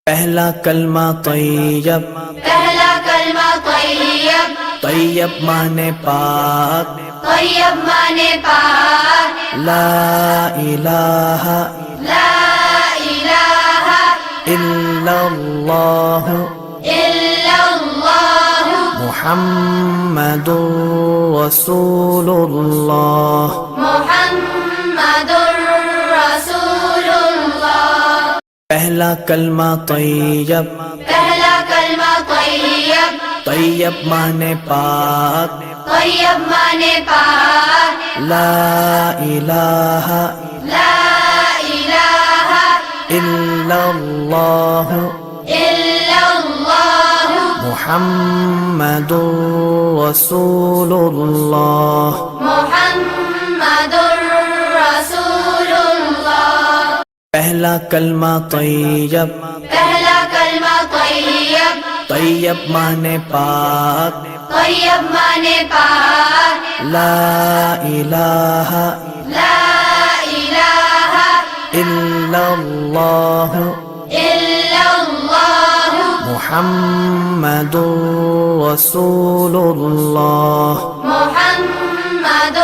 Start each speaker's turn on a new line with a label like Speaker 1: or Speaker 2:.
Speaker 1: پہلا کلمہ طیب،
Speaker 2: پہلا کلمہ طیب،
Speaker 1: طیب مانے پاک،
Speaker 2: طیب مانے پاک،
Speaker 1: لا الہ
Speaker 2: لا الہ
Speaker 1: الا اللہ
Speaker 2: الا اللہ
Speaker 1: محمد رسول اللہ۔
Speaker 2: محمد رسول اللہ۔
Speaker 1: پہلا کلمہ طیب،
Speaker 2: پہلا کلمہ طیب،
Speaker 1: طیب مانے پاک،
Speaker 2: طیب مانے پاک،
Speaker 1: لا الہ
Speaker 2: لا الہ
Speaker 1: الا اللہ
Speaker 2: الا اللہ
Speaker 1: محمد رسول اللہ۔
Speaker 2: محمد رسول اللہ۔
Speaker 1: پہلا کلمہ طیب،
Speaker 2: پہلا کلمہ طیب،
Speaker 1: طیب مانے پاک،
Speaker 2: طیب مانے پاک،
Speaker 1: لا الہ
Speaker 2: لا الہ
Speaker 1: الا اللہ
Speaker 2: الا اللہ
Speaker 1: محمد رسول اللہ۔
Speaker 2: محمد